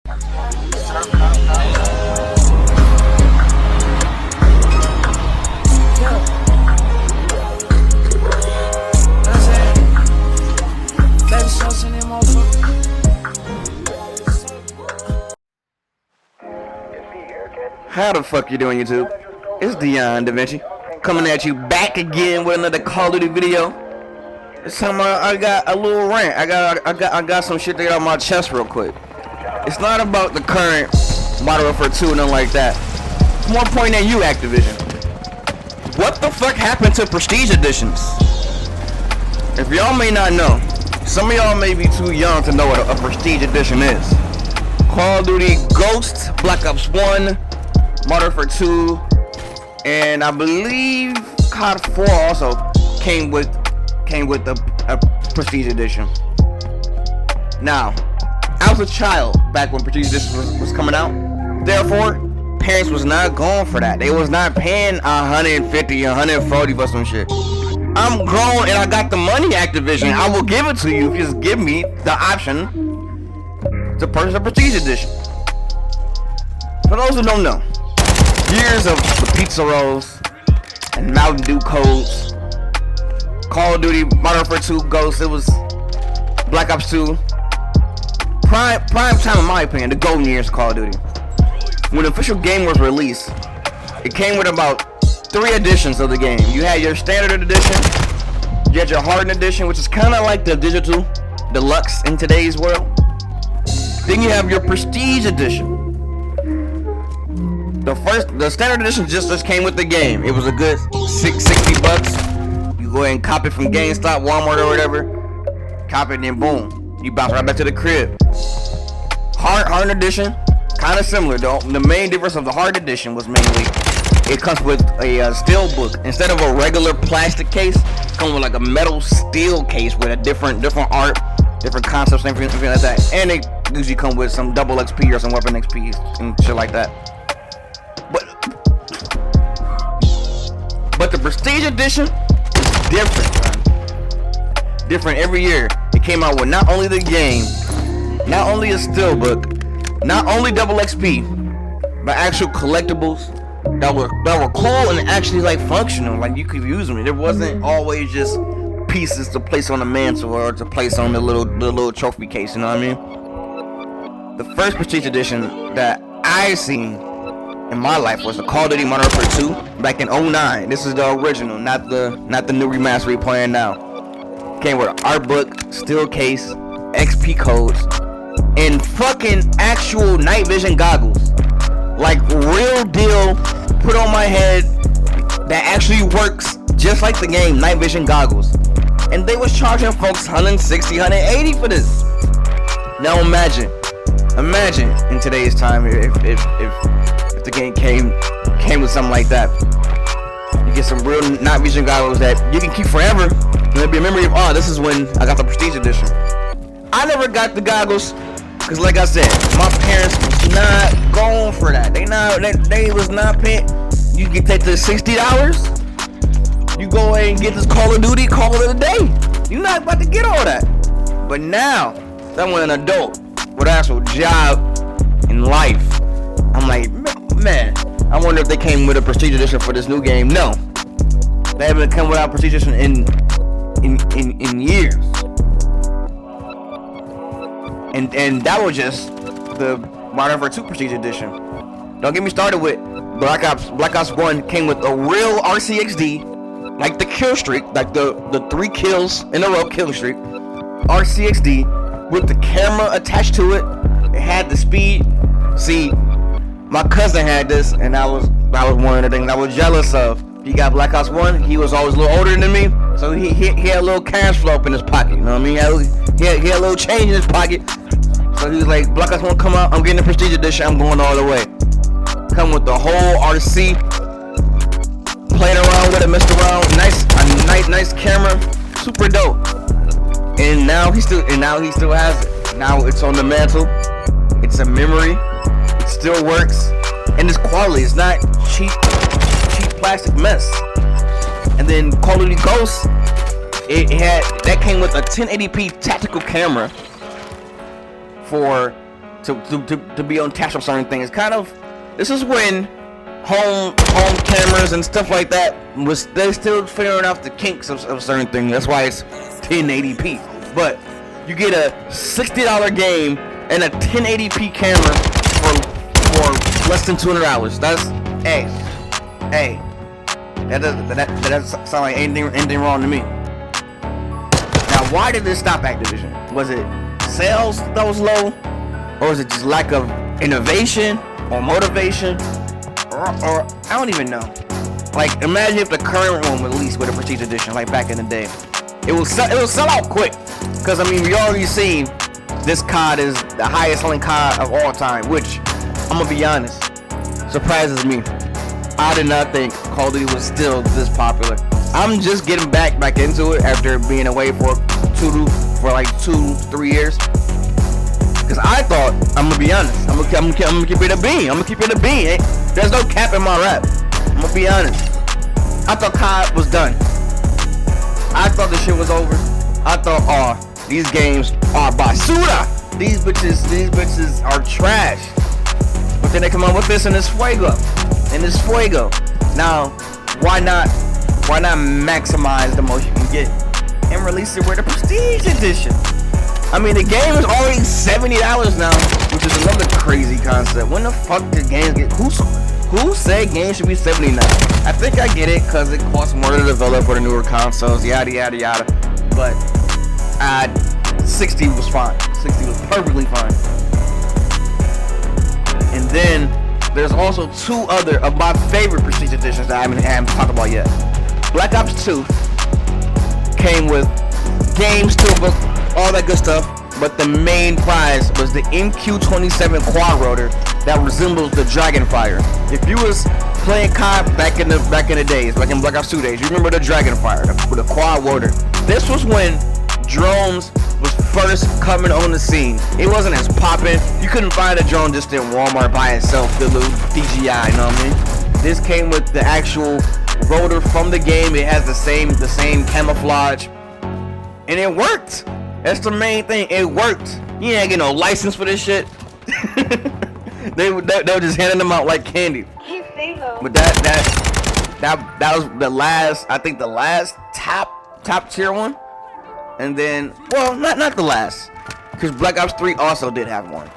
How the fuck you doing, YouTube? It's Dion Da Vinci coming at you back again with another Call of Duty video. This time I got a little rant. I got some shit to get out my chest real quick. It's not about the current Modern Warfare 2 and nothing like that. It's more pointing at you, Activision. What the fuck happened to Prestige Editions? If y'all may not know, some of y'all may be too young to know what a Prestige Edition is. Call of Duty Ghost, Black Ops 1, Modern Warfare 2, and I believe COD 4 also came with a Prestige Edition. Now, I was a child back when Prestige Edition was coming out. Therefore, parents was not going for that. They was not paying 150, 140 for some shit. I'm grown and I got the money, Activision. I will give it to you if you just give me the option to purchase a Prestige Edition. For those who don't know, years of the pizza rolls and Mountain Dew codes, Call of Duty Modern Warfare 2 Ghost, it was Black Ops 2, prime time in my opinion, the golden years of Call of Duty. When the official game was released, it came with about 3 editions of the game. You had your standard edition, you had your hardened edition, which is kind of like the digital deluxe in today's world. Then you have your Prestige Edition. The standard edition just came with the game. It was a good $60. You go ahead and cop it from GameStop, Walmart, or whatever. Cop it, and then boom, you bounce right back to the crib. Hard edition, kind of similar though. The main difference of the hard edition was mainly it comes with a steel book instead of a regular plastic case. It comes with like a metal steel case with a different art, different concepts, and everything like that. And it usually come with some double XP or some weapon XP and shit like that. But the Prestige Edition is different, man. Different every year. It came out with not only the game, not only a steelbook, not only double XP, but actual collectibles that were cool and actually like functional. Like you could use them. There wasn't always just pieces to place on the mantle or to place on the little trophy case. You know what I mean? The first Prestige Edition that I seen in my life was the Call of Duty Modern Warfare 2 back in 09. This is the original, not the new remaster we're playing now. Came with an art book, steel case, XP codes, and fucking actual night vision goggles. Like real deal, put on my head that actually works just like the game, night vision goggles. And they was charging folks 160, 180 for this. Now imagine in today's time if the game came with something like that. You get some real night vision goggles that you can keep forever, and it'll be a memory of, oh, this is when I got the Prestige Edition. I never got the goggles because, like I said, my parents was not going for that. They was not paying. You can take the $60. You go ahead and get this Call of Duty, call it a day. You're not about to get all that. But now that I'm an adult with an actual job in life, I'm like, man, I wonder if they came with a Prestige Edition for this new game. No, they haven't come without Prestige Edition in years. And that was just the Modern Warfare 2 Prestige Edition. Don't get me started with Black Ops 1 came with a real RCXD, like the kill streak, like the 3 kills in a row kill streak. RCXD with the camera attached to it. It had the speed. See, my cousin had this, and that was one of the things I was jealous of. He got Black Ops 1. He was always a little older than me, so he had a little cash flow up in his pocket. You know what I mean? He had a little change in his pocket. So he was like, Black Ops 1 come out, I'm getting the Prestige Edition, I'm going all the way. Come with the whole RC, playing around with it, messed around, nice camera, super dope. And now he still has it. Now it's on the mantle. It's a memory. It still works, and it's quality. It's not cheap plastic mess. And then Call of Duty Ghost, that came with a 1080p tactical camera for to be on tax on certain things. This is when home cameras and stuff like that they're still figuring out the kinks of certain things. That's why it's 1080p. But you get a $60 game and a 1080p camera for less than $200. That's hey. That doesn't sound like anything wrong to me. Now, why did this stop Activision? Was it sales that was low, or was it just lack of innovation or motivation, or I don't even know. Like, imagine if the current one was released with a Prestige Edition, like back in the day. It will sell out quick, because I mean we already seen this COD is the highest selling COD of all time, which I'm gonna be honest, surprises me. I did not think Call of Duty was still this popular. I'm just getting back into it after being away for like 2-3 years. Cause I thought, I'm gonna be honest, I'm gonna keep it a bean. There's no cap in my rap. I'm gonna be honest. I thought COD was done. I thought the shit was over. I thought, oh, these games are basura. These bitches are trash. But then they come up with this and it's fuego. Now, why not maximize the most you can get and release it with a Prestige Edition? I mean, the game is already $70 now, which is another crazy concept. When the fuck did games get? Who said games should be $70 now? I think I get it, cause it costs more to develop for the newer consoles, yada yada yada. But 60 was fine. 60 was perfectly fine. And then there's also 2 other of my favorite Prestige Editions that I haven't talked about yet. Black Ops 2 came with games, toolbook, all that good stuff, but the main prize was the MQ-27 quad rotor that resembles the Dragonfire. If you was playing COD back in the days, like in Black Ops 2 days, you remember the Dragonfire with the quad rotor. This was when drones was first coming on the scene. It wasn't as poppin'. You couldn't find a drone just in Walmart by itself, the little DJI, you know what I mean? This came with the actual rotor from the game. It has the same camouflage, and it worked. That's the main thing. It worked. You ain't get no license for this shit. they were just handing them out like candy. But that was the last. I think the last top tier one. And then, well, not the last, because Black Ops 3 also did have one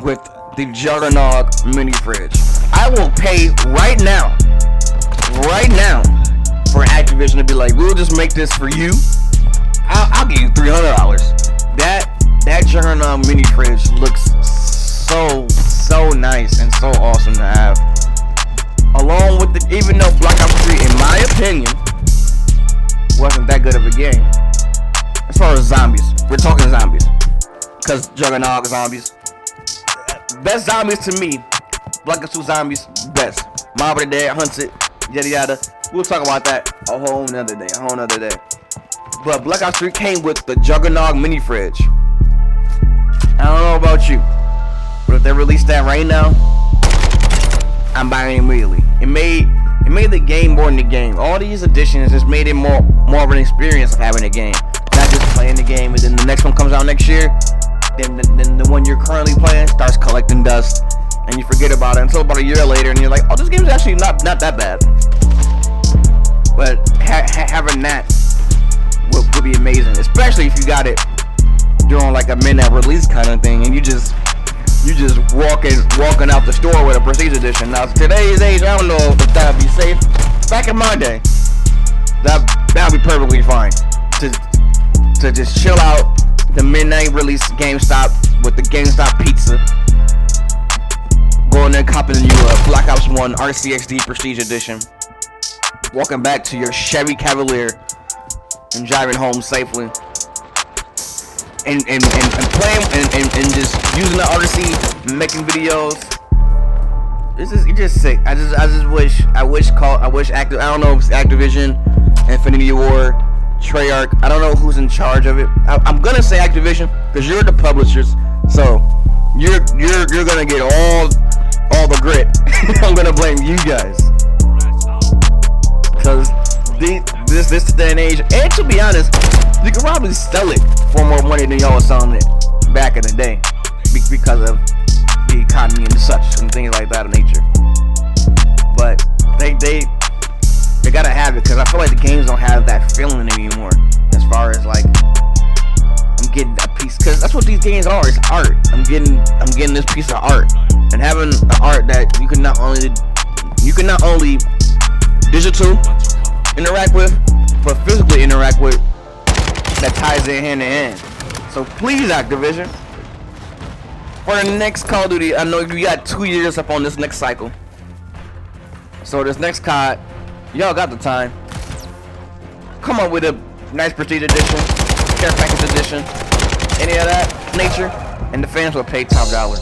with the Juggernaut mini fridge. I will pay right now for Activision to be like, we'll just make this for you. I'll give you $300. That Juggernaut mini fridge looks so nice and so awesome to have. Along with even though Black Ops 3, in my opinion, wasn't that good of a game. As far as zombies, we're talking zombies, cause Juggernaut zombies. Best zombies to me, Black Ops 2 zombies, best. Mob of the Dead, Hunted, yada yada. We'll talk about that a whole nother day. But Black Ops 3 came with the Juggernaut mini fridge. I don't know about you, but if they release that right now, I'm buying it immediately. It made the game more than the game. All these additions just made it more of an experience of having a game. Not just playing the game and then the next one comes out next year, then the one you're currently playing starts collecting dust and you forget about it until about a year later and you're like, oh, this game's actually not that bad. But having that would be amazing, especially if you got it during like a midnight release kind of thing and you just walking out the store with a Prestige Edition. Now today's age, I don't know if that'd be safe. Back in my day, that'd be perfectly fine to just chill out the midnight release GameStop with the GameStop pizza, going there copping you a Black Ops 1 RCXD Prestige Edition, walking back to your Chevy Cavalier and driving home safely, and playing and just using the RC, making videos. It's just sick. I wish I don't know if it's Activision, Infinity Ward, Treyarch. I don't know who's in charge of it. I'm gonna say Activision because you're the publishers, so you're gonna get all the grit. I'm gonna blame you guys because this day and age, and to be honest, you can probably sell it for more money than y'all was selling it back in the day. because of the economy and such and things like that of nature. But they gotta have it, because I feel like the games don't have that feeling anymore. As far as like, I'm getting a piece, because that's what these games are. It's art. I'm getting this piece of art, and having an art that you can not only digital interact with, but physically interact with, that ties in hand in hand. So please, Activision, for the next Call of Duty, I know you got 2 years up on this next cycle. So this next COD, y'all got the time. Come up with a nice Prestige Edition, Care Package Edition, any of that nature, and the fans will pay top dollar.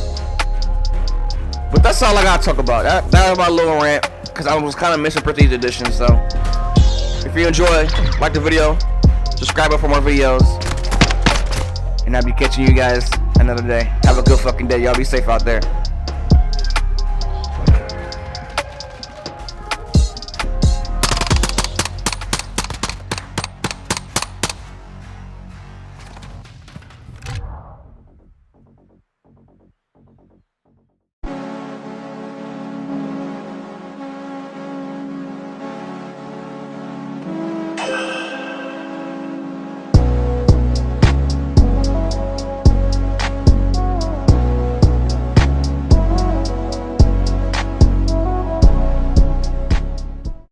But that's all I gotta talk about. That was my little rant, because I was kind of missing Prestige Edition. So if you enjoy, like the video, subscribe for more videos, and I'll be catching you guys another day. Have a good fucking day. Y'all be safe out there.